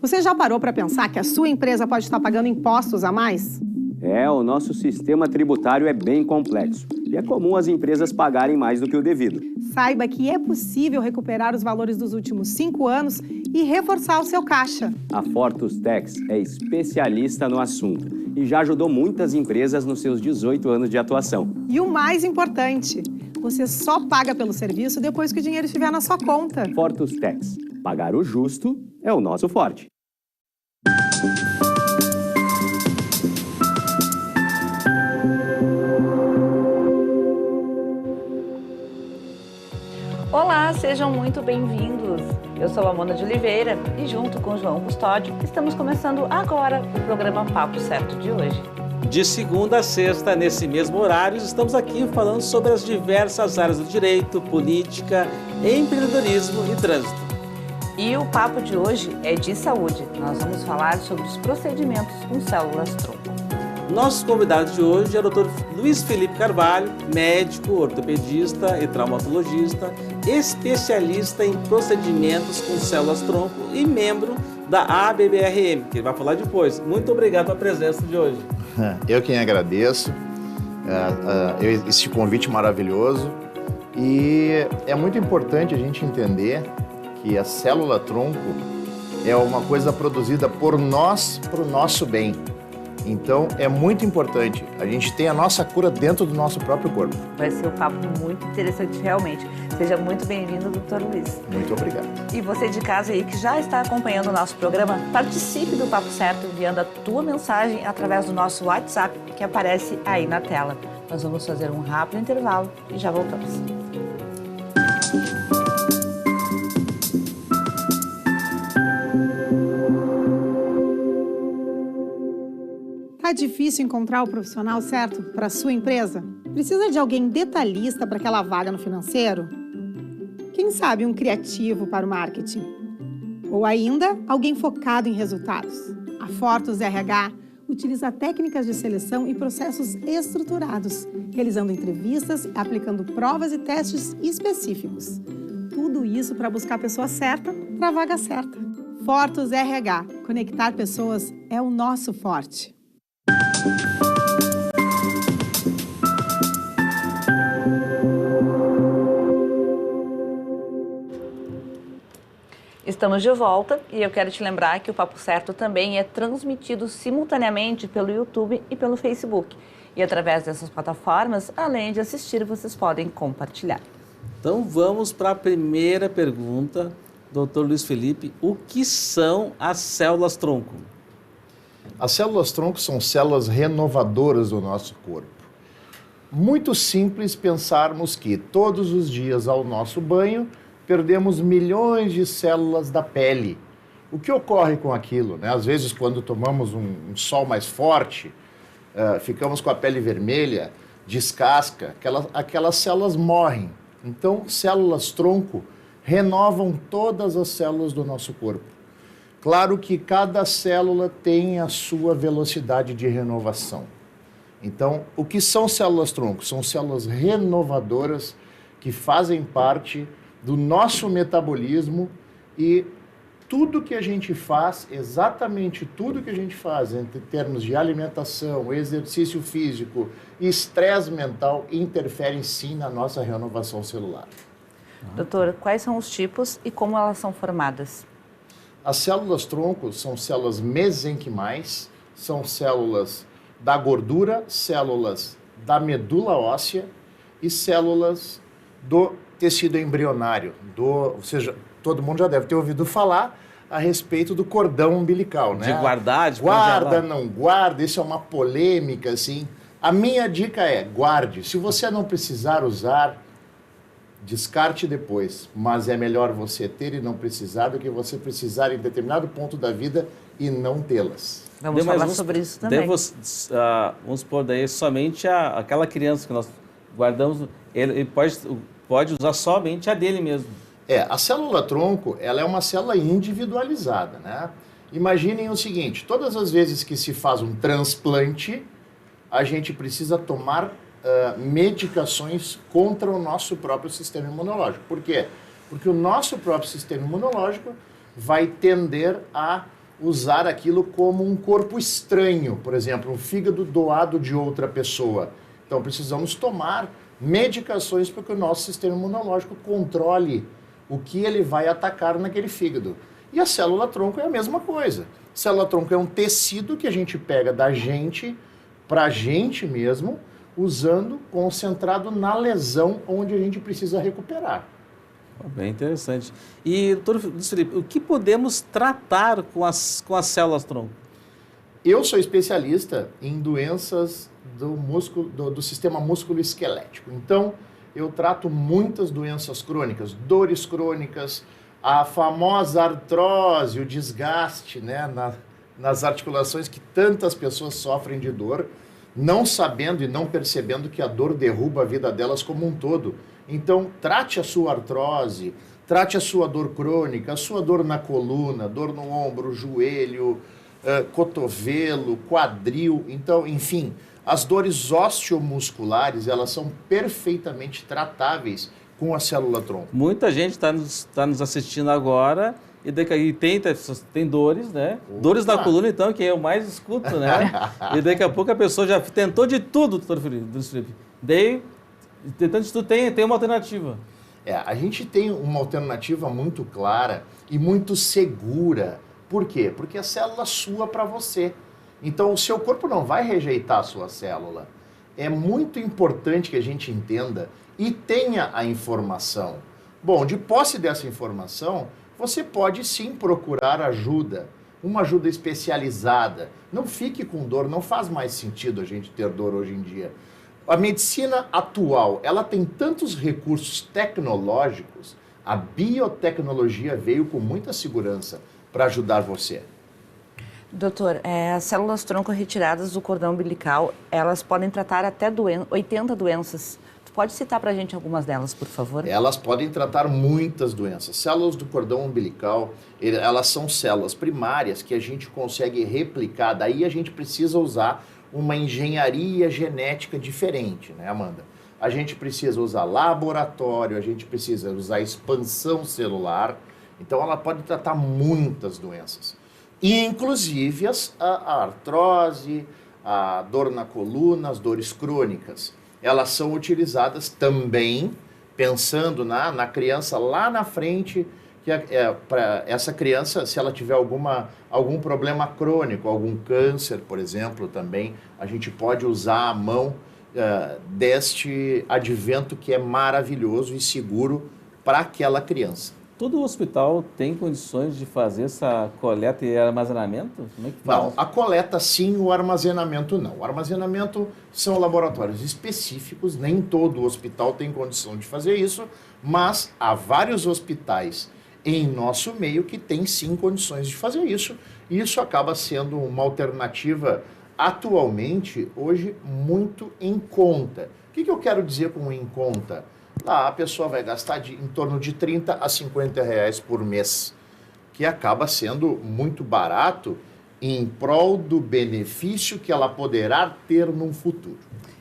Você já parou para pensar que a sua empresa pode estar pagando impostos a mais? O nosso sistema tributário é bem complexo e é comum as empresas pagarem mais do que o devido. Saiba que é possível recuperar os valores dos últimos 5 anos e reforçar o seu caixa. A Fortus Tax é especialista no assunto e já ajudou muitas empresas nos seus 18 anos de atuação. E o mais importante, você só paga pelo serviço depois que o dinheiro estiver na sua conta. Fortus Tax. Pagar o justo é o nosso forte. Olá, sejam muito bem-vindos. Eu sou a Mona de Oliveira e junto com o João Custódio estamos começando agora o programa Papo Certo de hoje. De segunda a sexta, nesse mesmo horário, estamos aqui falando sobre as diversas áreas do direito, política, empreendedorismo e trânsito. E o papo de hoje é de saúde. Nós vamos falar sobre os procedimentos com células-tronco. Nosso convidado de hoje é o Dr. Luiz Felipe Carvalho, médico, ortopedista e traumatologista, especialista em procedimentos com células-tronco e membro da ABBRM, que ele vai falar depois. Muito obrigado pela presença de hoje. Eu quem agradeço esse convite maravilhoso, e é muito importante a gente entender que a célula-tronco é uma coisa produzida por nós, para o nosso bem. Então, é muito importante a gente ter a nossa cura dentro do nosso próprio corpo. Vai ser um papo muito interessante, realmente. Seja muito bem-vindo, Dr. Luiz. Muito obrigado. E você de casa aí que já está acompanhando o nosso programa, participe do Papo Certo enviando a tua mensagem através do nosso WhatsApp, que aparece aí na tela. Nós vamos fazer um rápido intervalo e já voltamos. Tá difícil encontrar o profissional certo para a sua empresa? Precisa de alguém detalhista para aquela vaga no financeiro? Quem sabe um criativo para o marketing? Ou ainda, alguém focado em resultados? A Fortus RH utiliza técnicas de seleção e processos estruturados, realizando entrevistas, aplicando provas e testes específicos. Tudo isso para buscar a pessoa certa para a vaga certa. Fortus RH. Conectar pessoas é o nosso forte. Estamos de volta e eu quero te lembrar que o Papo Certo também é transmitido simultaneamente pelo YouTube e pelo Facebook. E através dessas plataformas, além de assistir, vocês podem compartilhar. Então vamos para a primeira pergunta, Dr. Luiz Felipe. O que são as células-tronco? As células-tronco são células renovadoras do nosso corpo. Muito simples pensarmos que todos os dias ao nosso banho perdemos milhões de células da pele. O que ocorre com aquilo, né? Às vezes, quando tomamos um sol mais forte, ficamos com a pele vermelha, descasca, aquelas células morrem. Então, células-tronco renovam todas as células do nosso corpo. Claro que cada célula tem a sua velocidade de renovação. Então, o que são células-tronco? São células renovadoras que fazem parte do nosso metabolismo, e tudo que a gente faz, exatamente tudo que a gente faz em termos de alimentação, exercício físico e estresse mental interferem sim na nossa renovação celular. Doutor, quais são os tipos e como elas são formadas? As células-tronco são células mesenquimais, são células da gordura, células da medula óssea e células do tecido embrionário, ou seja, todo mundo já deve ter ouvido falar a respeito do cordão umbilical, né? De guardar, de guarda, não guarda, isso é uma polêmica, assim. A minha dica é, guarde. Se você não precisar usar, descarte depois. Mas é melhor você ter e não precisar do que você precisar em determinado ponto da vida e não tê-las. Vamos falar sobre isso também. Vamos supor, daí somente aquela criança que nós guardamos, ele pode usar somente a dele mesmo. A célula-tronco, ela é uma célula individualizada, né? Imaginem o seguinte, todas as vezes que se faz um transplante, a gente precisa tomar medicações contra o nosso próprio sistema imunológico. Por quê? Porque o nosso próprio sistema imunológico vai tender a usar aquilo como um corpo estranho, por exemplo, um fígado doado de outra pessoa. Então precisamos tomar medicações para que o nosso sistema imunológico controle o que ele vai atacar naquele fígado. E a célula-tronco é a mesma coisa. Célula-tronco é um tecido que a gente pega da gente para a gente mesmo, usando concentrado na lesão onde a gente precisa recuperar. Bem interessante. E, doutor Luiz Felipe, o que podemos tratar com as células-tronco? Eu sou especialista em doenças do sistema músculo-esquelético. Então, eu trato muitas doenças crônicas, dores crônicas, a famosa artrose, o desgaste, né, nas articulações, que tantas pessoas sofrem de dor, não sabendo e não percebendo que a dor derruba a vida delas como um todo. Então, trate a sua artrose, trate a sua dor crônica, a sua dor na coluna, dor no ombro, joelho, cotovelo, quadril. Então, enfim, as dores osteomusculares, elas são perfeitamente tratáveis com a célula-tronco. Muita gente está nos assistindo agora e tem dores, né? Opa. Dores na coluna, então, que eu mais escuto, né? E daqui a pouco a pessoa já tentou de tudo, doutor Felipe. Tentando de tudo, tem uma alternativa. A gente tem uma alternativa muito clara e muito segura. Por quê? Porque a célula sua para você. Então, o seu corpo não vai rejeitar a sua célula. É muito importante que a gente entenda e tenha a informação. Bom, de posse dessa informação, você pode sim procurar ajuda, uma ajuda especializada. Não fique com dor, não faz mais sentido a gente ter dor hoje em dia. A medicina atual, ela tem tantos recursos tecnológicos, a biotecnologia veio com muita segurança para ajudar você. Doutor, as células-tronco retiradas do cordão umbilical, elas podem tratar até 80 doenças. Tu pode citar para a gente algumas delas, por favor? Elas podem tratar muitas doenças. Células do cordão umbilical, elas são células primárias que a gente consegue replicar. Daí a gente precisa usar uma engenharia genética diferente, né, Amanda? A gente precisa usar laboratório, a gente precisa usar expansão celular. Então ela pode tratar muitas doenças. Inclusive a artrose, a dor na coluna, as dores crônicas. Elas são utilizadas também pensando na criança lá na frente, que para essa criança, se ela tiver algum problema crônico, algum câncer, por exemplo, também, a gente pode usar a mão deste advento que é maravilhoso e seguro para aquela criança. Todo hospital tem condições de fazer essa coleta e armazenamento? Como é que faz? Não, a coleta sim, o armazenamento não. O armazenamento são laboratórios específicos, nem todo hospital tem condição de fazer isso, mas há vários hospitais em nosso meio que têm sim condições de fazer isso. E isso acaba sendo uma alternativa atualmente, hoje, muito em conta. O que eu quero dizer com em conta? Lá a pessoa vai gastar em torno de 30 a 50 reais por mês, que acaba sendo muito barato em prol do benefício que ela poderá ter num futuro.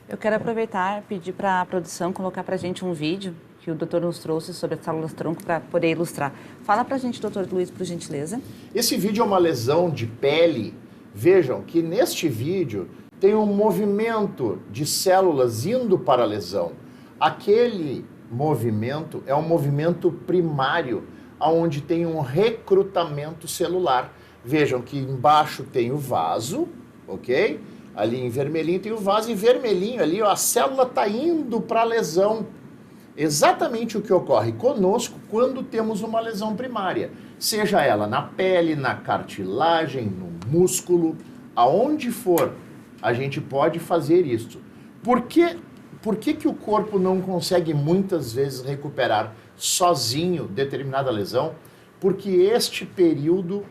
Eu quero aproveitar e pedir para a produção colocar para a gente um vídeo que o doutor nos trouxe sobre as células-tronco para poder ilustrar. Fala para a gente, doutor Luiz, por gentileza. Esse vídeo é uma lesão de pele. Vejam que neste vídeo tem um movimento de células indo para a lesão. Aquele movimento é um movimento primário, onde tem um recrutamento celular. Vejam que embaixo tem o vaso, ok? Ali em vermelhinho tem o vaso, e vermelhinho ali, ó, a célula está indo para a lesão. Exatamente o que ocorre conosco quando temos uma lesão primária. Seja ela na pele, na cartilagem, no músculo, aonde for, a gente pode fazer isso. Por que o corpo não consegue muitas vezes recuperar sozinho determinada lesão? Porque este período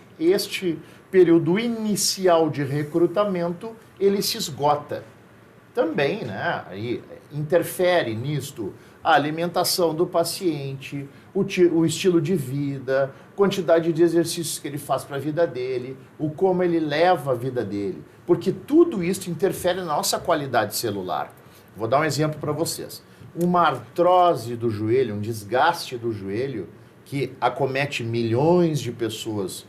inicial de recrutamento, ele se esgota. Também, né, aí interfere nisto a alimentação do paciente, o estilo de vida, quantidade de exercícios que ele faz para a vida dele, o como ele leva a vida dele. Porque tudo isso interfere na nossa qualidade celular. Vou dar um exemplo para vocês. Uma artrose do joelho, um desgaste do joelho, que acomete milhões de pessoas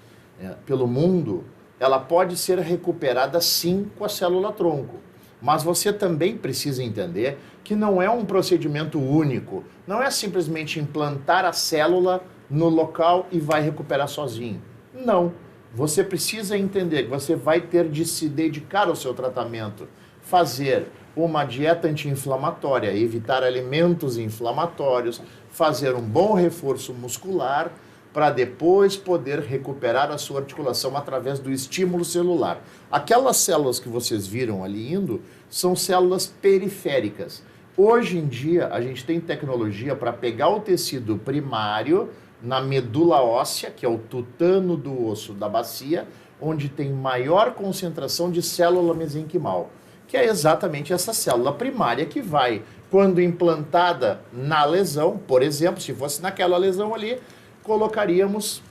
pelo mundo, ela pode ser recuperada sim com a célula-tronco. Mas você também precisa entender que não é um procedimento único. Não é simplesmente implantar a célula no local e vai recuperar sozinho. Não. Você precisa entender que você vai ter de se dedicar ao seu tratamento, fazer uma dieta anti-inflamatória, evitar alimentos inflamatórios, fazer um bom reforço muscular para depois poder recuperar a sua articulação através do estímulo celular. Aquelas células que vocês viram ali indo são células periféricas. Hoje em dia, a gente tem tecnologia para pegar o tecido primário na medula óssea, que é o tutano do osso da bacia, onde tem maior concentração de célula mesenquimal, que é exatamente essa célula primária que vai, quando implantada na lesão, por exemplo, se fosse naquela lesão ali, colocaríamos,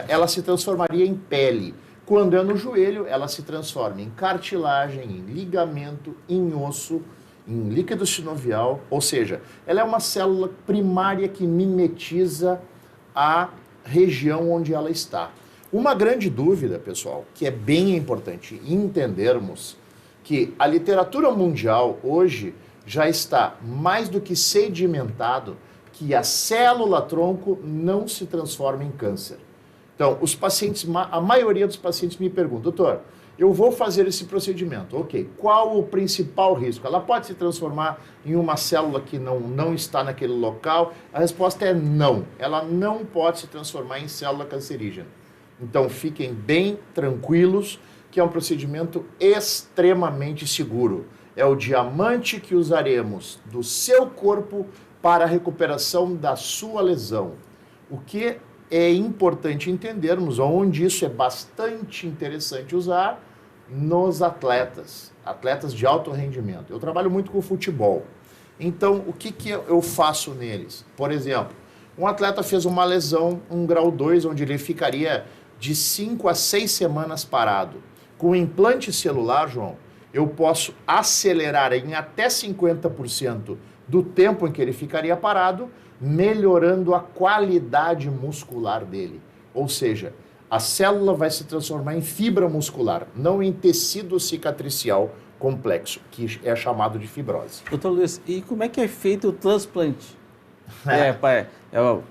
ela se transformaria em pele. Quando é no joelho, ela se transforma em cartilagem, em ligamento, em osso, em líquido sinovial, ou seja, ela é uma célula primária que mimetiza a região onde ela está. Uma grande dúvida, pessoal, que é bem importante entendermos, que a literatura mundial hoje já está mais do que sedimentado que a célula-tronco não se transforma em câncer. Então, os pacientes, a maioria dos pacientes me pergunta, doutor, eu vou fazer esse procedimento, ok, qual o principal risco? Ela pode se transformar em uma célula que não está naquele local? A resposta é não, ela não pode se transformar em célula cancerígena. Então, fiquem bem tranquilos que é um procedimento extremamente seguro. É o diamante que usaremos do seu corpo para a recuperação da sua lesão. O que é importante entendermos, onde isso é bastante interessante usar, nos atletas de alto rendimento. Eu trabalho muito com futebol. Então, o que eu faço neles? Por exemplo, um atleta fez uma lesão, um grau 2, onde ele ficaria de 5 a 6 semanas parado. Com o implante celular, João, eu posso acelerar em até 50% do tempo em que ele ficaria parado, melhorando a qualidade muscular dele. Ou seja, a célula vai se transformar em fibra muscular, não em tecido cicatricial complexo, que é chamado de fibrose. Doutor Luiz, e como é que é feito o transplante?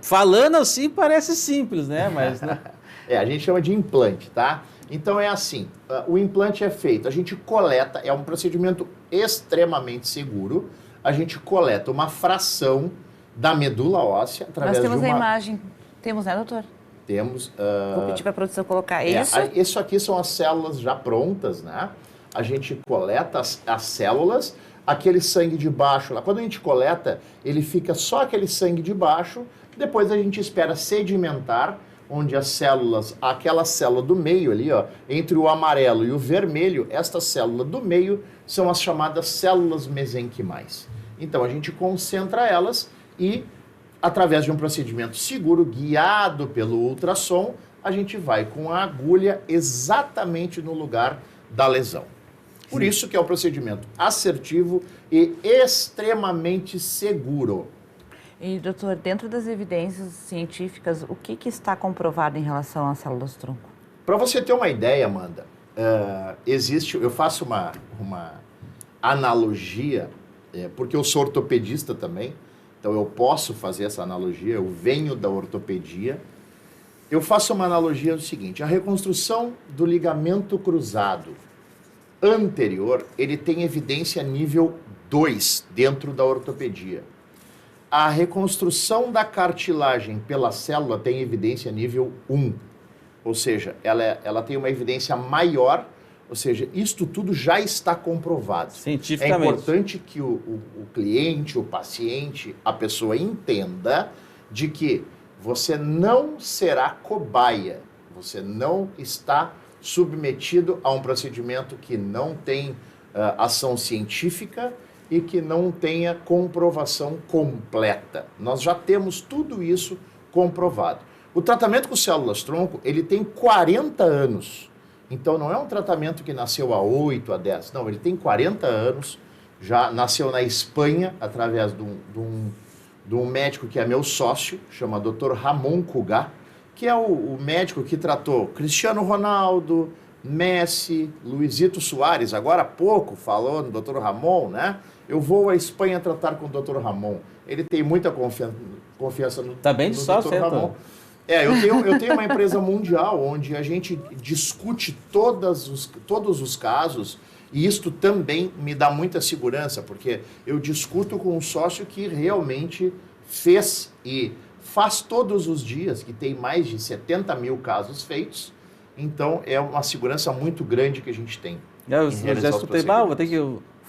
Falando assim parece simples, né? Mas, né? A gente chama de implante, tá? Então é assim, o implante é feito, a gente coleta, é um procedimento extremamente seguro, a gente coleta uma fração da medula óssea através de uma... Nós temos a imagem, temos, né, doutor? Temos... Vou pedir para a produção colocar isso. Isso aqui são as células já prontas, né? A gente coleta as células, aquele sangue de baixo lá. Quando a gente coleta, ele fica só aquele sangue de baixo, depois a gente espera sedimentar, onde as células, aquela célula do meio ali, ó, entre o amarelo e o vermelho, esta célula do meio são as chamadas células mesenquimais. Então a gente concentra elas e, através de um procedimento seguro, guiado pelo ultrassom, a gente vai com a agulha exatamente no lugar da lesão. Por isso que é um procedimento assertivo e extremamente seguro. E, doutor, dentro das evidências científicas, o que está comprovado em relação às células-tronco? Para você ter uma ideia, Amanda, eu faço uma analogia, porque eu sou ortopedista também, então eu posso fazer essa analogia, eu venho da ortopedia. Eu faço uma analogia do seguinte, a reconstrução do ligamento cruzado anterior, ele tem evidência nível 2 dentro da ortopedia. A reconstrução da cartilagem pela célula tem evidência nível 1, ou seja, ela tem uma evidência maior, ou seja, isto tudo já está comprovado. Cientificamente. É importante que o cliente, o paciente, a pessoa entenda de que você não será cobaia, você não está submetido a um procedimento que não tem ação científica e que não tenha comprovação completa. Nós já temos tudo isso comprovado. O tratamento com células-tronco, ele tem 40 anos. Então, não é um tratamento que nasceu há 8, há 10. Não, ele tem 40 anos. Já nasceu na Espanha, através de um médico que é meu sócio, chama Dr. Ramon Cugat, que é o médico que tratou Cristiano Ronaldo, Messi, Luizito Soares, agora há pouco falou no Dr. Ramon, né? Eu vou à Espanha tratar com o Dr. Ramon. Ele tem muita confiança no, Tá bem de no sócio, Dr. Ramon. Eu tenho uma empresa mundial onde a gente discute todos os casos, e isto também me dá muita segurança, porque eu discuto com um sócio que realmente fez e faz todos os dias, que tem mais de 70 mil casos feitos. Então, é uma segurança muito grande que a gente tem. Eu já escutei, vou ter que...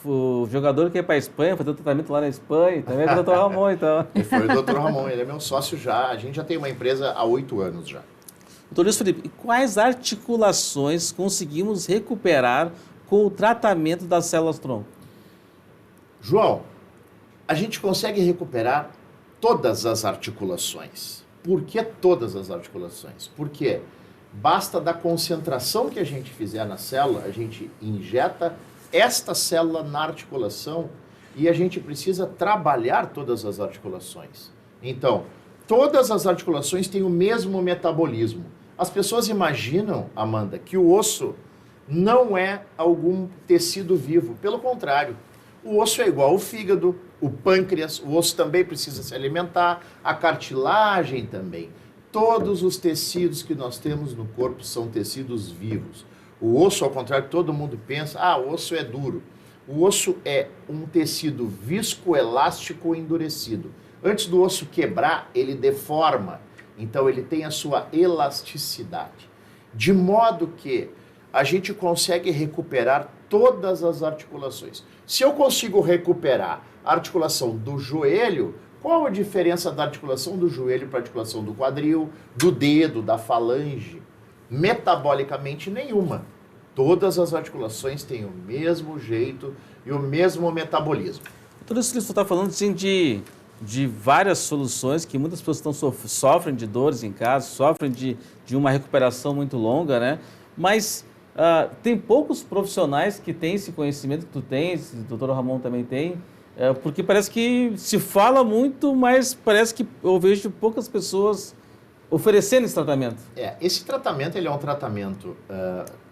O jogador que é para a Espanha, fazer o tratamento lá na Espanha, também é o Dr. Ramon, então. E foi o Dr. Ramon, ele é meu sócio já, a gente já tem uma empresa há 8 anos já. Doutor Luiz Felipe, quais articulações conseguimos recuperar com o tratamento das células-tronco? João, a gente consegue recuperar todas as articulações. Por que todas as articulações? Porque basta da concentração que a gente fizer na célula, a gente injeta esta célula na articulação e a gente precisa trabalhar todas as articulações. Então, todas as articulações têm o mesmo metabolismo. As pessoas imaginam, Amanda, que o osso não é algum tecido vivo. Pelo contrário, o osso é igual ao fígado, o pâncreas, o osso também precisa se alimentar, a cartilagem também. Todos os tecidos que nós temos no corpo são tecidos vivos. O osso, ao contrário, todo mundo pensa, o osso é duro. O osso é um tecido viscoelástico endurecido. Antes do osso quebrar, ele deforma. Então, ele tem a sua elasticidade. De modo que a gente consegue recuperar todas as articulações. Se eu consigo recuperar a articulação do joelho, qual a diferença da articulação do joelho para a articulação do quadril, do dedo, da falange? Metabolicamente nenhuma. Todas as articulações têm o mesmo jeito e o mesmo metabolismo. Tudo isso que você está falando assim, de várias soluções que muitas pessoas sofrem de dores em casa, sofrem de uma recuperação muito longa, né? Mas tem poucos profissionais que têm esse conhecimento que tu tens, o doutor Ramon também tem, porque parece que se fala muito, mas parece que eu vejo poucas pessoas oferecendo esse tratamento. Esse tratamento ele é um tratamento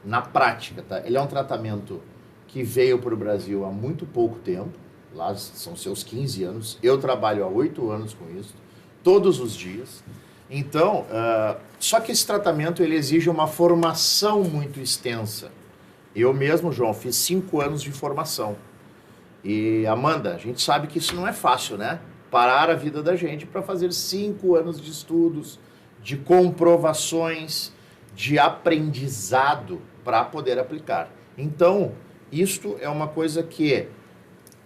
na prática, tá? Ele é um tratamento que veio para o Brasil há muito pouco tempo, lá são seus 15 anos, eu trabalho há 8 anos com isso, todos os dias. Então, só que esse tratamento ele exige uma formação muito extensa. Eu mesmo, João, fiz 5 anos de formação. E, Amanda, a gente sabe que isso não é fácil, né? Parar a vida da gente para fazer 5 anos de estudos, de comprovações, de aprendizado para poder aplicar. Então, isto é uma coisa que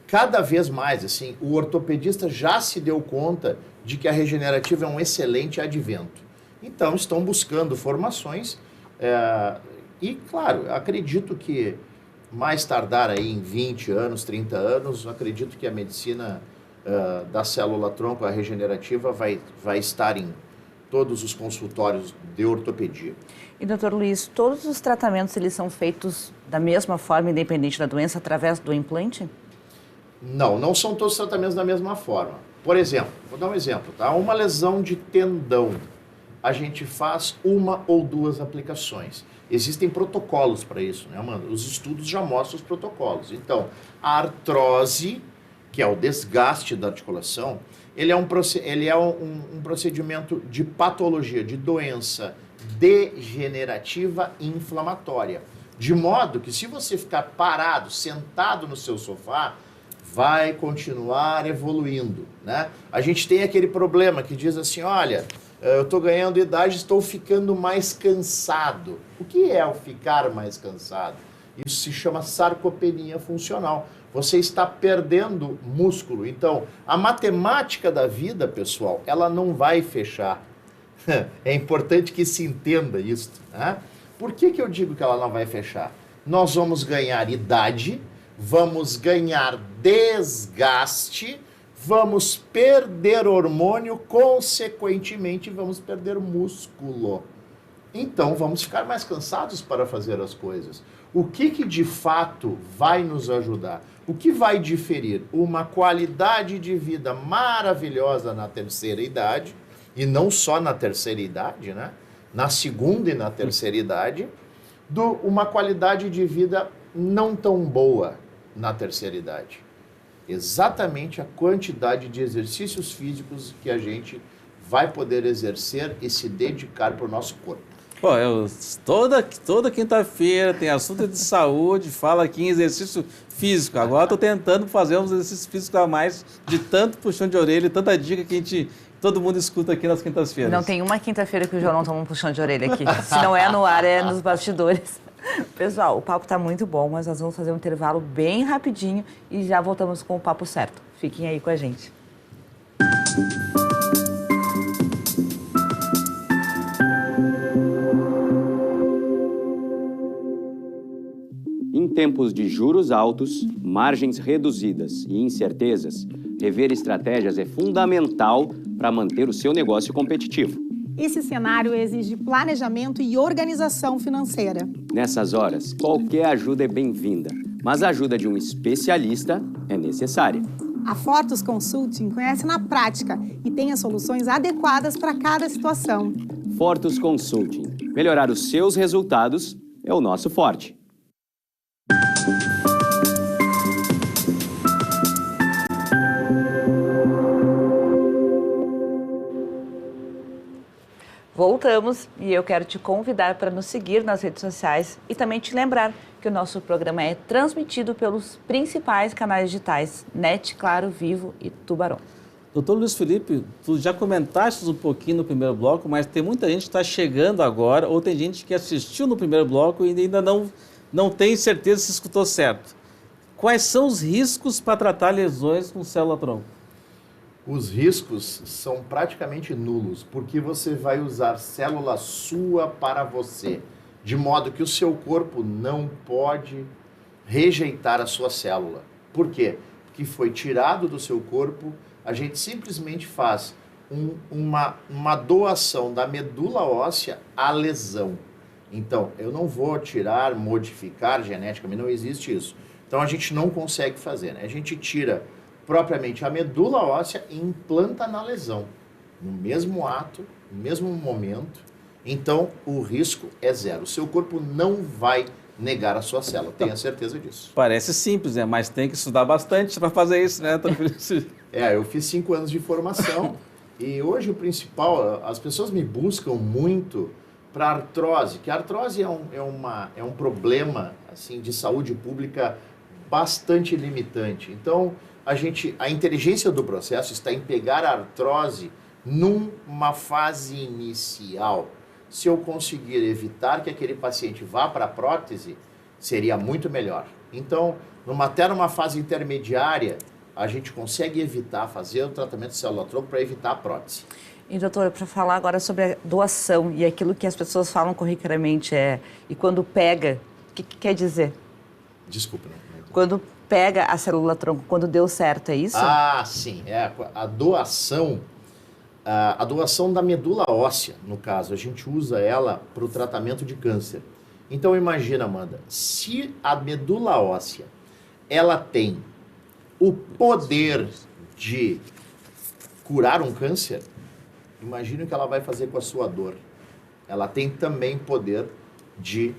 cada vez mais, assim, o ortopedista já se deu conta de que a regenerativa é um excelente advento. Então, estão buscando formações e, claro, acredito que mais tardar aí em 20 anos, 30 anos, acredito que a medicina da célula-tronco, a regenerativa, vai estar em todos os consultórios de ortopedia. E, doutor Luiz, todos os tratamentos eles são feitos da mesma forma, independente da doença, através do implante? Não são todos os tratamentos da mesma forma. Por exemplo, vou dar um exemplo, tá? Uma lesão de tendão, a gente faz 1 ou 2 aplicações. Existem protocolos para isso, né, Amanda? Os estudos já mostram os protocolos. Então, a artrose, que é o desgaste da articulação, ele é um procedimento de patologia, de doença degenerativa e inflamatória. De modo que se você ficar parado, sentado no seu sofá, vai continuar evoluindo, né? A gente tem aquele problema que diz assim, olha, eu estou ganhando idade, estou ficando mais cansado. O que é o ficar mais cansado? Isso se chama sarcopenia funcional. Você está perdendo músculo. Então, a matemática da vida, pessoal, ela não vai fechar. É importante que se entenda isso, né? Por que eu digo que ela não vai fechar? Nós vamos ganhar idade, vamos ganhar desgaste, vamos perder hormônio, consequentemente vamos perder músculo. Então vamos ficar mais cansados para fazer as coisas. O que de fato vai nos ajudar? O que vai diferir? Uma qualidade de vida maravilhosa na terceira idade, e não só na terceira idade, né? Na segunda e na terceira idade, uma qualidade de vida não tão boa na terceira idade. Exatamente a quantidade de exercícios físicos que a gente vai poder exercer e se dedicar para o nosso corpo. Pô, toda quinta-feira tem assunto de saúde, fala aqui em exercício físico. Agora estou tentando fazer uns exercícios físicos a mais, de tanto puxão de orelha e tanta dica que todo mundo escuta aqui nas quintas-feiras. Não tem uma quinta-feira que o João não toma um puxão de orelha aqui. Se não é no ar, é nos bastidores. Pessoal, o papo está muito bom, mas nós vamos fazer um intervalo bem rapidinho e já voltamos com o papo certo. Fiquem aí com a gente. Em tempos de juros altos, margens reduzidas e incertezas, rever estratégias é fundamental para manter o seu negócio competitivo. Esse cenário exige planejamento e organização financeira. Nessas horas, qualquer ajuda é bem-vinda, mas a ajuda de um especialista é necessária. A Fortus Consulting conhece na prática e tem as soluções adequadas para cada situação. Fortus Consulting. Melhorar os seus resultados é o nosso forte. Voltamos e eu quero te convidar para nos seguir nas redes sociais e também te lembrar que o nosso programa é transmitido pelos principais canais digitais, NET, Claro, Vivo e Tubarão. Doutor Luiz Felipe, tu já comentaste um pouquinho no primeiro bloco, mas tem muita gente que está chegando agora, ou tem gente que assistiu no primeiro bloco e ainda não tem certeza se escutou certo. Quais são os riscos para tratar lesões com célula-tronco? Os riscos são praticamente nulos, porque você vai usar célula sua para você, de modo que o seu corpo não pode rejeitar a sua célula. Por quê? Porque foi tirado do seu corpo, a gente simplesmente faz uma doação da medula óssea à lesão. Então, eu não vou tirar, modificar geneticamente, não existe isso. Então, a gente não consegue fazer, né? A gente tira propriamente a medula óssea e implanta na lesão, no mesmo ato, no mesmo momento. Então, o risco é zero. O seu corpo não vai negar a sua célula, tenha certeza disso. Parece simples, né? Mas tem que estudar bastante para fazer isso, né? Eu fiz 5 anos de formação e hoje o principal, as pessoas me buscam muito para artrose, que a artrose é um problema assim, de saúde pública bastante limitante. Então, a inteligência do processo está em pegar a artrose numa fase inicial. Se eu conseguir evitar que aquele paciente vá para a prótese, seria muito melhor. Então, até numa fase intermediária, a gente consegue evitar fazer o tratamento de célula-tronco para evitar a prótese. E, doutor, para falar agora sobre a doação e aquilo que as pessoas falam corriqueiramente e quando pega, o que quer dizer? Desculpa, não. Quando pega a célula-tronco, quando deu certo, é isso? Ah, sim. A doação da medula óssea, no caso, a gente usa ela para o tratamento de câncer. Então, imagina, Amanda, se a medula óssea, ela tem o poder de curar um câncer, imagine o que ela vai fazer com a sua dor. Ela tem também poder de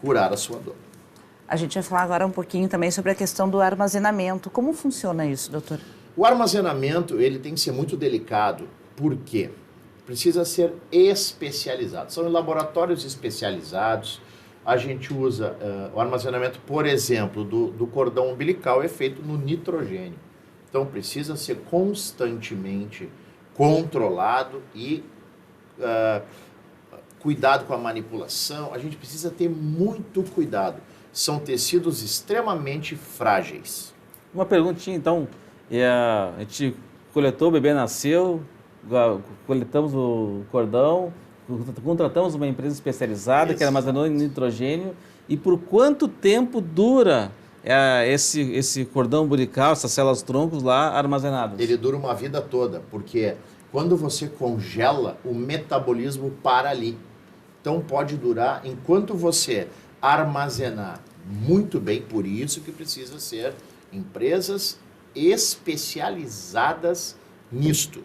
curar a sua dor. A gente vai falar agora um pouquinho também sobre a questão do armazenamento. Como funciona isso, doutor? O armazenamento, ele tem que ser muito delicado. Por quê? Precisa ser especializado. São em laboratórios especializados. A gente usa o armazenamento, por exemplo, do cordão umbilical é feito no nitrogênio. Então, precisa ser constantemente controlado e cuidado com a manipulação. A gente precisa ter muito cuidado. São tecidos extremamente frágeis. Uma perguntinha, então. A gente coletou, o bebê nasceu, coletamos o cordão, contratamos uma empresa especializada que armazenou em nitrogênio. E por quanto tempo dura esse cordão umbilical, essas células troncos lá armazenadas? Ele dura uma vida toda, porque quando você congela, o metabolismo para ali. Então pode durar enquanto você armazenar muito bem, por isso que precisa ser empresas especializadas nisto.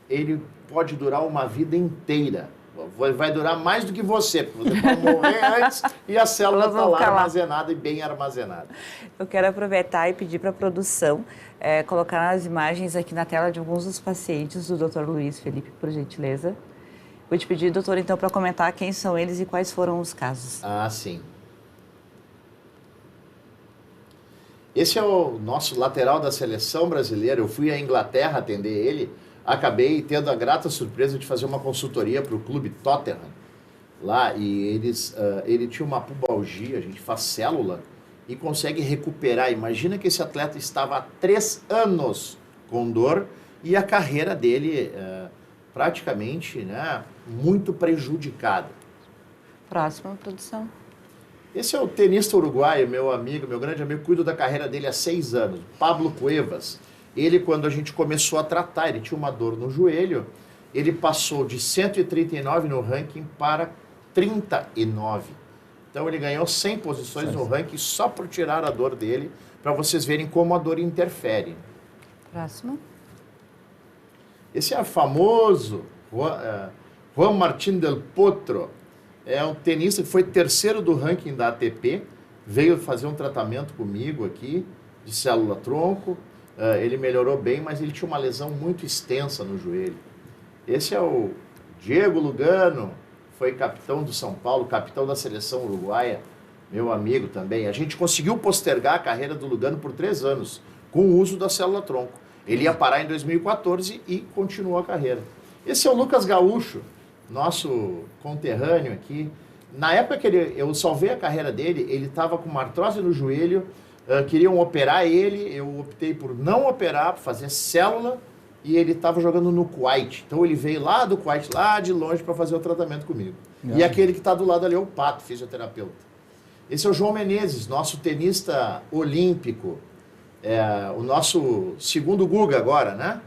Ele pode durar uma vida inteira. vai durar mais do que você, porque você vai morrer antes e a célula está lá armazenada e bem armazenada. Eu quero aproveitar e pedir para a produção colocar as imagens aqui na tela de alguns dos pacientes do Dr. Luiz Felipe, por gentileza. Vou te pedir, doutor, então, para comentar quem são eles e quais foram os casos. Ah, sim. Esse é o nosso lateral da seleção brasileira. Eu fui à Inglaterra atender ele. Acabei tendo a grata surpresa de fazer uma consultoria para o clube Tottenham lá, e ele tinha uma pubalgia, a gente faz célula e consegue recuperar. Imagina que esse atleta estava há 3 anos com dor e a carreira dele praticamente, né, muito prejudicada. Próxima produção. Esse é o tenista uruguaio, meu amigo, meu grande amigo, cuido da carreira dele há 6 anos, Pablo Cuevas. Ele, quando a gente começou a tratar, ele tinha uma dor no joelho, ele passou de 139 no ranking para 39. Então ele ganhou 100 posições no ranking só por tirar a dor dele, para vocês verem como a dor interfere. Próximo. Esse é o famoso Juan Martín del Potro. É um tenista que foi 3º do ranking da ATP, veio fazer um tratamento comigo aqui, de célula-tronco. Ele melhorou bem, mas ele tinha uma lesão muito extensa no joelho. Esse é o Diego Lugano, foi capitão do São Paulo, capitão da seleção uruguaia, meu amigo também. A gente conseguiu postergar a carreira do Lugano por 3 anos, com o uso da célula-tronco. Ele ia parar em 2014 e continuou a carreira. Esse é o Lucas Gaúcho, nosso conterrâneo aqui. Na época que eu salvei a carreira dele, ele estava com uma artrose no joelho, queriam operar ele, eu optei por não operar, por fazer célula, e ele estava jogando no Kuwait. Então ele veio lá do Kuwait, lá de longe, para fazer o tratamento comigo. E aquele que está do lado ali é o Pato, fisioterapeuta. Esse é o João Menezes, nosso tenista olímpico, o nosso segundo Guga agora, né?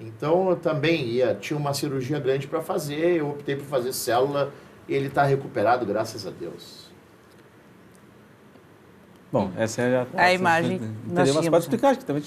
Então eu também tinha uma cirurgia grande para fazer, eu optei por fazer célula e ele está recuperado, graças a Deus. Bom, essa é a imagem. Mas pode explicar, que também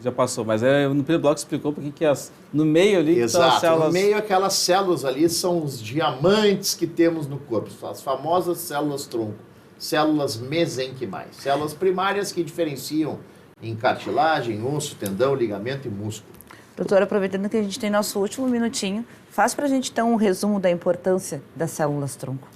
já passou, mas no primeiro bloco explicou porque que no meio ali estão as células... No meio aquelas células ali são os diamantes que temos no corpo, as famosas células-tronco, células mesenquimais, células primárias que diferenciam em cartilagem, osso, tendão, ligamento e músculo. Doutor, aproveitando que a gente tem nosso último minutinho, faz para a gente então um resumo da importância das células-tronco.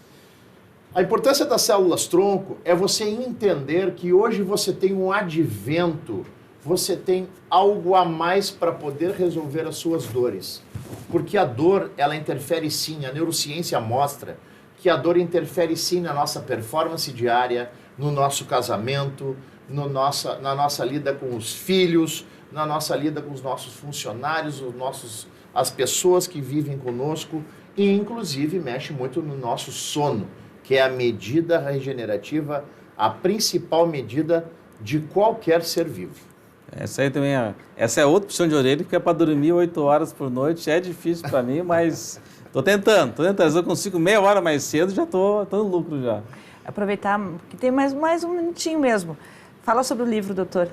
A importância das células-tronco é você entender que hoje você tem um advento, você tem algo a mais para poder resolver as suas dores. Porque a dor, ela interfere sim, a neurociência mostra que a dor interfere sim na nossa performance diária, no nosso casamento, na nossa lida com os filhos, na nossa lida com os nossos funcionários, as pessoas que vivem conosco, e inclusive mexe muito no nosso sono, que é a medida regenerativa, a principal medida de qualquer ser vivo. Essa aí também essa é outra puxão de orelha, porque é para dormir 8 horas por noite, é difícil para mim, mas estou tentando. Se eu consigo meia hora mais cedo, já estou no lucro já. Aproveitar que tem mais um minutinho mesmo. Fala sobre o livro, doutor.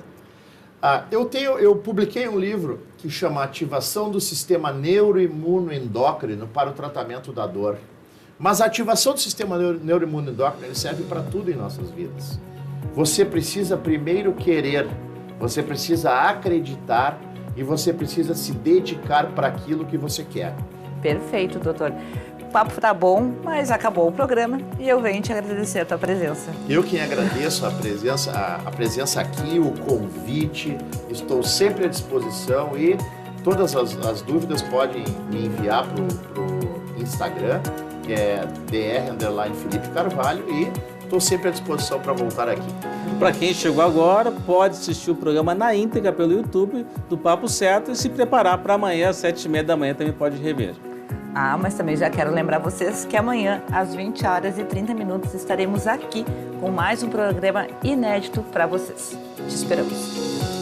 Eu publiquei um livro que chama Ativação do Sistema Neuroimunoendócrino para o Tratamento da Dor. Mas a ativação do sistema neuroimunoendócrino serve para tudo em nossas vidas. Você precisa primeiro querer, você precisa acreditar e você precisa se dedicar para aquilo que você quer. Perfeito, doutor. O papo tá bom, mas acabou o programa e eu venho te agradecer a tua presença. Eu quem agradeço a presença aqui, o convite, estou sempre à disposição e todas as dúvidas podem me enviar para o Instagram, que é dr_Felipe Carvalho, e estou sempre à disposição para voltar aqui. Para quem chegou agora, pode assistir o programa na íntegra pelo YouTube do Papo Certo e se preparar para amanhã, às 7h30 da manhã, também pode rever. Mas também já quero lembrar vocês que amanhã, às 20h30, estaremos aqui com mais um programa inédito para vocês. Te esperamos.